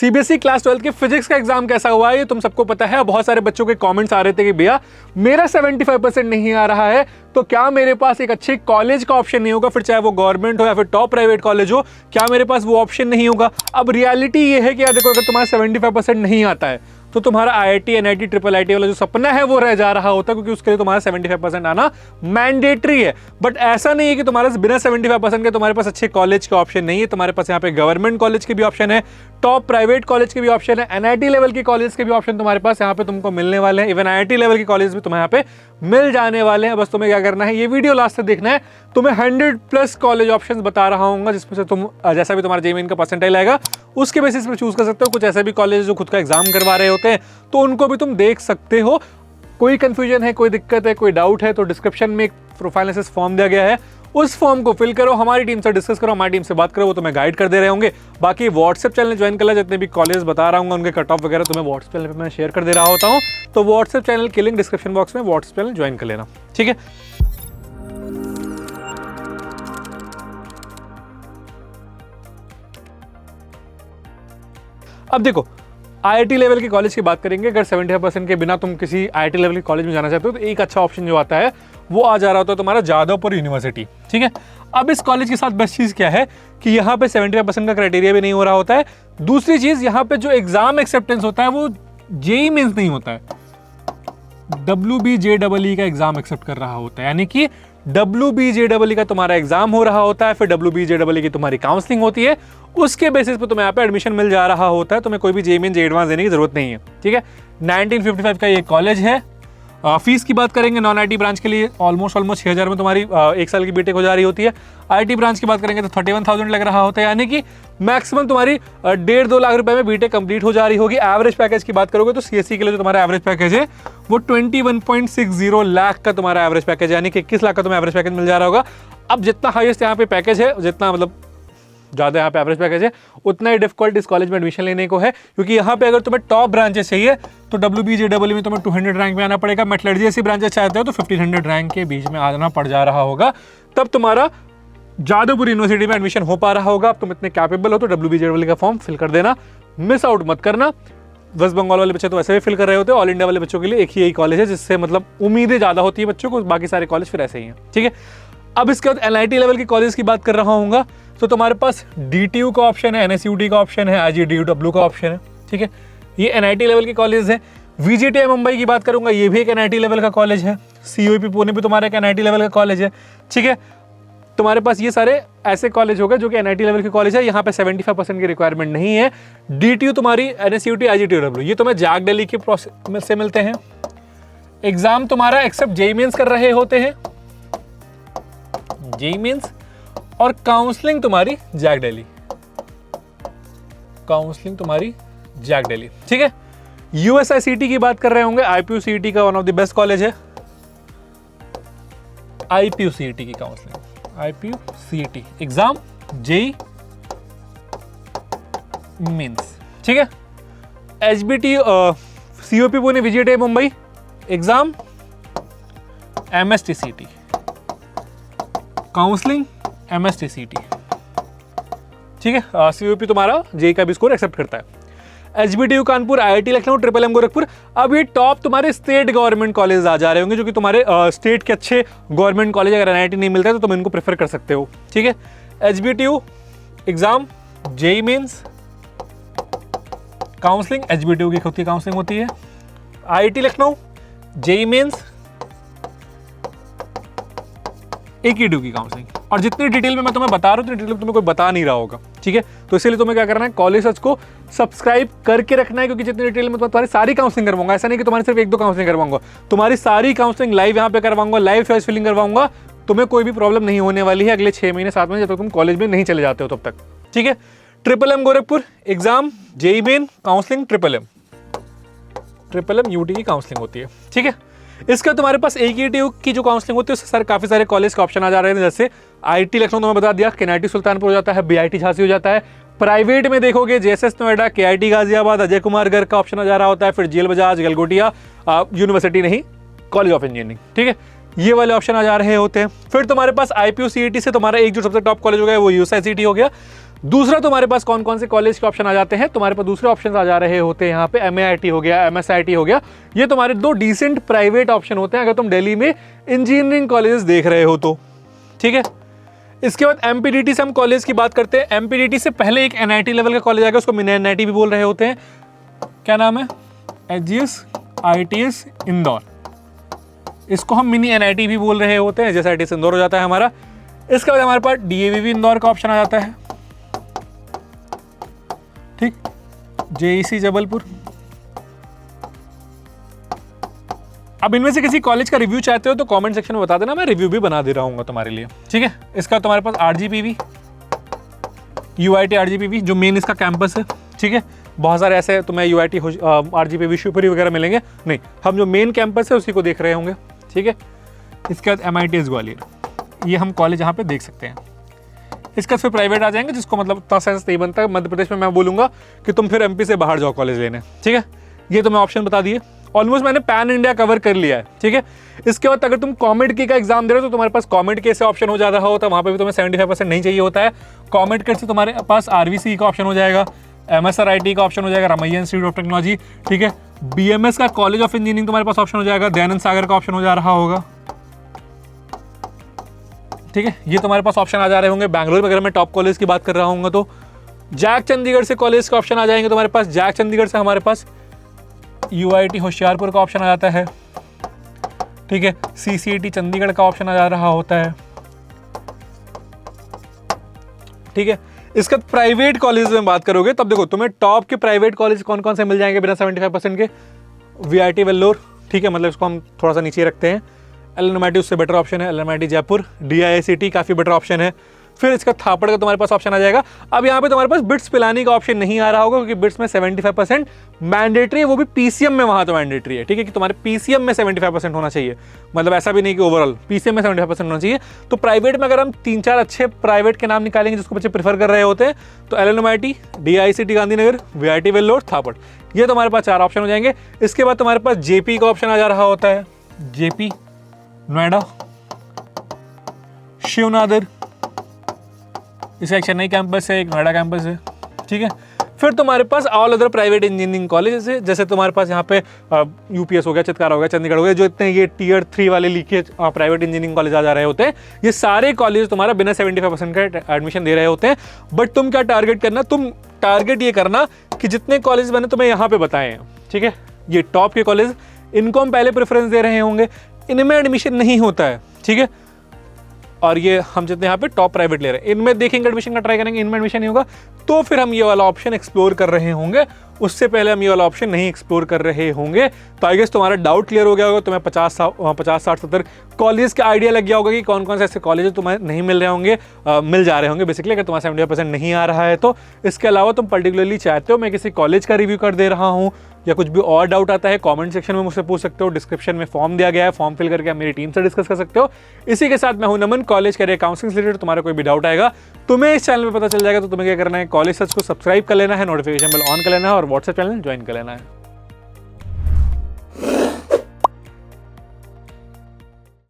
CBSE class 12 के physics का exam कैसा हुआ है ये तुम सबको पता है। बहुत सारे बच्चों के कमेंट्स आ रहे थे कि भैया मेरा 75% नहीं आ रहा है, तो क्या मेरे पास एक अच्छे कॉलेज का ऑप्शन नहीं होगा, फिर चाहे वो गवर्नमेंट हो या फिर टॉप प्राइवेट कॉलेज हो, क्या मेरे पास वो ऑप्शन नहीं होगा। अब रियलिटी ये है कि यार देखो, अगर तुम्हारा 75% नहीं आता है तो तुम्हारा आईआईटी एनआईटी ट्रिपल आईटी वाला जो सपना है वो रह जा रहा होता है, क्योंकि उसके लिए तुम्हारा 75% आना मैंडेटरी है। बट ऐसा नहीं है कि तुम्हारे बिना 75% के तुम्हारे पास अच्छे कॉलेज का ऑप्शन नहीं है। तुम्हारे पास यहाँ पे गवर्नमेंट कॉलेज के भी ऑप्शन है, टॉप प्राइवेट कॉलेज के भी ऑप्शन है, एनआईटी लेवल के कॉलेज के भी ऑप्शन तुम्हारे पास यहाँ पे तुमको मिलने वाले हैं। इवन आईआईटी लेवल के कॉलेज भी तुम्हें यहाँ पे मिल जाने वाले हैं। बस तुम्हें क्या करना है, ये वीडियो लास्ट तक देखना है। तुम्हें 100+ कॉलेज ऑप्शंस बता रहा हूँ, जिसमें से तुम जैसा भी तुम्हारा जेईई का परसेंटाइल आएगा उसके बेसिस पे चूज कर सकते हो। कुछ ऐसे भी कॉलेज जो खुद का एग्जाम करवा रहे होते हैं तो उनको भी तुम देख सकते हो। कोई कंफ्यूजन है, कोई दिक्कत है, कोई डाउट है तो डिस्क्रिप्शन में एक प्रोफाइल एनालिसिस फॉर्म दिया गया है, उस फॉर्म को फिल करो, हमारी टीम से डिस्कस करो, हमारी टीम से बात करो, वो तुम्हें गाइड कर दे रहे होंगे। बाकी व्हाट्सएप चैनल ज्वाइन कर लो, जितने भी कॉलेज बता रहा हूँ उनके कट ऑफ वगैरह तुम्हें व्हाट्सएप चैनल पे मैं शेयर कर दे रहा होता हूँ। तो व्हाट्सएप चैनल की लिंक डिस्क्रिप्शन बॉक्स में, व्हाट्सएप चैनल ज्वाइन कर लेना, ठीक है। अब देखो, आईआईटी लेवल के कॉलेज की बात करेंगे। अगर 75% के बिना तुम किसी आईआईटी लेवल के कॉलेज में जाना चाहते हो तो एक अच्छा ऑप्शन जो आता है वो आ जा रहा होता है तुम्हारा जादवपुर यूनिवर्सिटी, ठीक है। अब इस कॉलेज के साथ बेस्ट चीज़ क्या है कि यहाँ पे 75% का क्राइटेरिया भी नहीं हो रहा होता है। दूसरी चीज़, यहाँ पे जो एग्जाम एक्सेप्टेंस होता है वो जेईई मेंस नहीं होता है, WBJEE का एग्जाम एक्सेप्ट कर रहा होता है। यानी कि WBJEE का तुम्हारा एग्जाम हो रहा होता है, फिर WBJEE की तुम्हारी काउंसलिंग होती है, उसके बेसिस पे तुम्हें यहाँ पे एडमिशन मिल जा रहा होता है। तुम्हें कोई भी जेईई मेंस एडवांस देने की जरूरत नहीं है, ठीक है। 1955 का ये कॉलेज है। फीस की बात करेंगे नॉन आईटी ब्रांच के लिए ऑलमोस्ट 6,000 में तुम्हारी 1 साल की बीटेक हो जा रही होती है। आईटी ब्रांच की बात करेंगे तो 31,000 लग रहा होता है, यानी कि मैक्सिमम तुम्हारी 1.5-2 लाख रुपए में बीटेक कंप्लीट हो जा रही होगी। एवरेज पैकेज की बात करोगे तो सीएससी के लिए जो तुम्हारा एवरेज पैकेज है वो 21.60 लाख का तुम्हारा एवरेज पैकेज है, यानी कि 21 लाख का तुम्हें एवरेज पैकेज मिल जा रहा होगा। अब जितना हाईएस्ट यहाँ पे पैकेज है, जितना मतलब ज़्यादा यहाँ पे एवरेज पैकेज है, उतना ही डिफिकल्ट इस कॉलेज में एडमिशन लेने को है, क्योंकि यहाँ पे अगर तुम्हें टॉप ब्रांचेस चाहिए तो WBJEE में तुम्हें 200 रैंक में आना पड़ेगा। मेटलर्जी ऐसी ब्रांचेस चाहते हो तो 1500 रैंक के बीच में आना पड़ जा रहा होगा, तब तुम्हारा जादवपुर यूनिवर्सिटी में एडमिशन हो पा रहा होगा। अब तुम इतने कैपेबल हो तो WBJEE का फॉर्म फिल कर देना, मिस आउट मत करना। वेस्ट बंगाल वाले बच्चे तो वैसे भी फिल कर रहे होते हैं, ऑल इंडिया वाले बच्चों के लिए एक ही यही कॉलेज है जिससे मतलब उम्मीदें ज़्यादा होती है बच्चों को, बाकी सारे कॉलेज फिर ऐसे ही हैं, ठीक है। अब इसके बाद एनआईटी लेवल की कॉलेज की बात कर रहा हूँ तो तुम्हारे पास DTU का ऑप्शन है, NSUT का ऑप्शन है, IGDU का ऑप्शन है, ठीक है। ये एनआईटी लेवल के कॉलेज है। VGTI मुंबई की बात करूंगा, ये भी एक एनआईटी लेवल का कॉलेज है। COEP पुणे भी तुम्हारा एक एनआईटी लेवल का कॉलेज है, ठीक है। तुम्हारे पास ये सारे ऐसे कॉलेज हो गए जो कि एनआईटी लेवल के कॉलेज है। यहाँ पे 75% की रिक्वायरमेंट नहीं है। DTU तुम्हारी NSUT IGDU ये तुम्हें जैक दिल्ली के प्रोसेस से मिलते हैं। एग्जाम तुम्हारा एक्सेप्ट जेईई मेंस कर रहे होते हैं, जेईई मेंस, और काउंसलिंग तुम्हारी जैक दिल्ली, काउंसलिंग तुम्हारी जैक दिल्ली, ठीक है। USICT की बात कर रहे होंगे, IPUCET का one of the best college है। IPUCET की counselling, IPUCET exam JEE mains, ठीक है। HBT COP Pune VGTI Mumbai exam MSTCT counselling MSTCT, ठीक है। COP तुम्हारा जेईई का भी स्कोर एक्सेप्ट करता है। HBDU Kanpur, IIT Lucknow, MMM Gorakhpur. अब ये टॉप तुम्हारे स्टेट गवर्नमेंट कॉलेज आ जा रहे होंगे, जो कि तुम्हारे स्टेट के अच्छे गवर्नमेंट कॉलेज अगर NIT नहीं मिलता है तो तुम इनको प्रेफर कर सकते हो, ठीक है। HBTU exam JEE mains counselling, HBTU की खुद की काउंसलिंग होती है। IIT Lucknow JEE mains, AKDU की काउंसलिंग। और जितनी डिटेल में मैं तुम्हें बता रहा हूँ उतनी डिटेल में तुम्हें कोई बता नहीं रहा होगा, ठीक है। तो इसलिए तुम्हें क्या करना है, कॉलेज सर्च को सब्सक्राइब करके रखना है, क्योंकि जितनी डिटेल में तुम्हारी सारी काउंसलिंग करवाऊंगा। ऐसा नहीं कि तुम्हारी सिर्फ 1-2 काउंसलिंग करवाऊंगा, तुम्हारी सारी काउंसलिंग लाइव यहाँ पे करवाऊंगा, लाइव चॉइस फिलिंग करवाऊंगा। तुम्हें कोई भी प्रॉब्लम नहीं होने वाली है अगले 6 महीने 7 महीने, जब तक तुम कॉलेज में नहीं चले जाते हो तब तक, ठीक है। MMM Gorakhpur exam JEE main counselling MMM UT की काउंसलिंग होती है, ठीक है। इसका तुम्हारे पास AKTU की जो काउंसलिंग होती है उससे सर काफी सारे कॉलेज का ऑप्शन आ जा रहे हैं, जैसे IIT लखनऊ तुम्हें बता दिया, KNIT सुल्तानपुर हो जाता है, BIT झांसी हो जाता है। प्राइवेट में देखोगे JSS नोएडा, KIT गाजियाबाद, अजय कुमार गर्ग का ऑप्शन आ जा रहा होता है, फिर जेल बजाज, गलगोटिया यूनिवर्सिटी नहीं, कॉलेज ऑफ इंजीनियरिंग, ठीक है। ये वाले ऑप्शन आ जा रहे होते हैं। फिर तुम्हारे पास IPUCET से तुम्हारा एक जो सबसे टॉप कॉलेज हो गया वो USICT हो गया। दूसरा तुम्हारे पास कौन कौन से कॉलेज के ऑप्शन आ जाते हैं, तुम्हारे पास दूसरे ऑप्शन आ जा रहे होते हैं यहाँ पे MAIT हो गया, MSIT हो गया, ये तुम्हारे दो डिसेंट प्राइवेट ऑप्शन होते हैं अगर तुम दिल्ली में इंजीनियरिंग कॉलेजेस देख रहे हो तो, ठीक है। इसके बाद MPDT से हम कॉलेज की बात करते हैं। MPDT से पहले एक NIT लेवल का कॉलेज आएगा, उसको मिनी NIT भी बोल रहे होते हैं। क्या नाम है? HGS ITS इंदौर, इसको हम मिनी NIT भी बोल रहे होते हैं, जैसे ITS इंदौर हो जाता है हमारा। इसके बाद हमारे पास DAV भी इंदौर का ऑप्शन आ जाता है, ठीक। JEC जबलपुर। अब इनमें से किसी कॉलेज का रिव्यू चाहते हो तो कमेंट सेक्शन में बता देना, मैं रिव्यू भी बना दे रहा हूँ तुम्हारे लिए, ठीक है। इसका तुम्हारे पास RGPV, UIT RGPV जो मेन इसका कैंपस है, ठीक है। बहुत सारे ऐसे तुम्हें UIT RGPV शिवपुरी वगैरह मिलेंगे, नहीं, हम जो मेन कैंपस है उसी को देख रहे होंगे, ठीक है। इसके बाद MITS ग्वालियर, ये हम कॉलेज यहाँ पे देख सकते हैं। इसका फिर प्राइवेट आ जाएंगे, जिसको मतलब उतना सेंस नहीं बनता। मध्य प्रदेश में मैं बोलूँगा कि तुम फिर MP से बाहर जाओ कॉलेज लेने, ठीक है। ये तुम्हें ऑप्शन बता दिए, ऑलमोस्ट मैंने पैन इंडिया कवर कर लिया है, ठीक है। इसके बाद अगर तुम कॉमेड की का एग्जाम दे रहे हो तो तुम्हारे पास कॉमेड के से ऑप्शन हो जा रहा होता है, वहाँ पे भी तुम्हें 75% नहीं चाहिए होता है। कॉमेड के से तुम्हारे पास RVC का ऑप्शन हो जाएगा, MSRIT का ऑप्शन हो जाएगा, रमैया इंस्टीट्यूट ऑफ टेक्नोलॉजी, ठीक है। BMS का कॉलेज ऑफ इंजीनियरिंग तुम्हारे पास ऑप्शन हो जाएगा, दयानंद सागर का ऑप्शन हो जा रहा होगा, ठीक है। ये तुम्हारे पास ऑप्शन आ जा रहे होंगे। बैंगलोर वगैरह में टॉप कॉलेज की बात कर रहा हूँ तो जैक चंडीगढ़ से कॉलेज के ऑप्शन आ जाएंगे तुम्हारे पास। जैक चंडीगढ़ से हमारे पास UIT होशियारपुर का ऑप्शन आ जाता है, ठीक है। CCET चंडीगढ़ का ऑप्शन आ जा रहा होता है, ठीक है। इसका प्राइवेट कॉलेज में बात करोगे तब देखो तुम्हें टॉप के प्राइवेट कॉलेज कौन कौन से मिल जाएंगे बिना 75% के। VIT वेल्लोर, ठीक है, मतलब इसको हम थोड़ा सा नीचे रखते हैं। LMIT उससे बेटर ऑप्शन है, LMIT जयपुर। DIICT काफ़ी बेटर ऑप्शन है। फिर इसका थापड़ का तुम्हारे पास ऑप्शन आ जाएगा। अब यहाँ पे तुम्हारे पास बिट्स पिलानी का ऑप्शन नहीं आ रहा होगा, क्योंकि बिट्स में 75% मैंडेटरी है, वो भी PCM में, वहाँ तो मैंडेटरी है, ठीक है, कि तुम्हारे PCM में 75% होना चाहिए। मतलब ऐसा भी नहीं कि ओवरऑल PCM में 75% होना चाहिए। तो प्राइवेट में अगर हम 3-4 अच्छे प्राइवेट के नाम निकालेंगे जिसको बच्चे प्रीफर कर रहे होते हैं, तो LMIT, DIICT Gandhinagar, VIT Vellore, थापड़, ये तुम्हारे पास 4 ऑप्शन हो जाएंगे। इसके बाद तुम्हारे पास JP का ऑप्शन आ जा रहा होता है, JP नोएडा, शिवनादर, इसका एक चेन्नई कैंपस है, एक नोएडा कैंपस है, ठीक है। फिर तुम्हारे पास all other private engineering college है, जैसे तुम्हारे पास यहाँ पे UPS हो गया, चितकारा हो गया, चंडीगढ़ हो गया, जो इतने ये Tier 3 वाले लिखे प्राइवेट इंजीनियरिंग कॉलेज आ जा रहे होते हैं। ये सारे कॉलेज तुम्हारा बिना 75% का एडमिशन दे रहे होते हैं। बट तुम क्या टारगेट करना, तुम टारगेट ये करना कि जितने कॉलेज मैंने तुम्हें यहाँ पे बताए हैं, ठीक है, ये टॉप के कॉलेज, इनको हम पहले प्रेफरेंस दे रहे होंगे, इनमें एडमिशन नहीं होता है, ठीक है। और ये हम जितने यहाँ पे टॉप प्राइवेट ले रहे हैं, इनमें देखेंगे एडमिशन का ट्राई करेंगे, इनमें एडमिशन नहीं होगा तो फिर हम ये वाला ऑप्शन एक्सप्लोर कर रहे होंगे। उससे पहले हम ये वाला ऑप्शन नहीं एक्सप्लोर कर रहे होंगे। तो आई गेस तुम्हारा डाउट क्लियर हो गया होगा, तुम्हें 50, 60, 70 कॉलेज का आइडिया लग गया होगा कि कौन कौन से ऐसे कॉलेज तुम्हें नहीं मिल रहे होंगे, मिल जा रहे होंगे बेसिकली, अगर तुम्हारा 75% नहीं आ रहा है तो। इसके अलावा तुम पर्टिकुलरली चाहते हो मैं किसी कॉलेज का रिव्यू कर दे रहा हूँ, या कुछ भी और डाउट आता है कमेंट सेक्शन में मुझसे पूछ सकते हो। डिस्क्रिप्शन में फॉर्म दिया गया है, फॉर्म फिल करके आप मेरी टीम से डिस्कस कर सकते हो। इसी के साथ मैं हूं नमन, कॉलेज कैरियर काउंसलिंग से रिलेटेड तुम्हारा कोई भी डाउट आएगा तुम्हें इस चैनल में पता चल जाएगा। तो तुम्हें क्या करना है, कॉलेज सर्च को सब्सक्राइब कर लेना है, नोटिफिकेशन बेल ऑन कर लेना है और व्हाट्सएप चैनल ज्वाइन कर लेना है।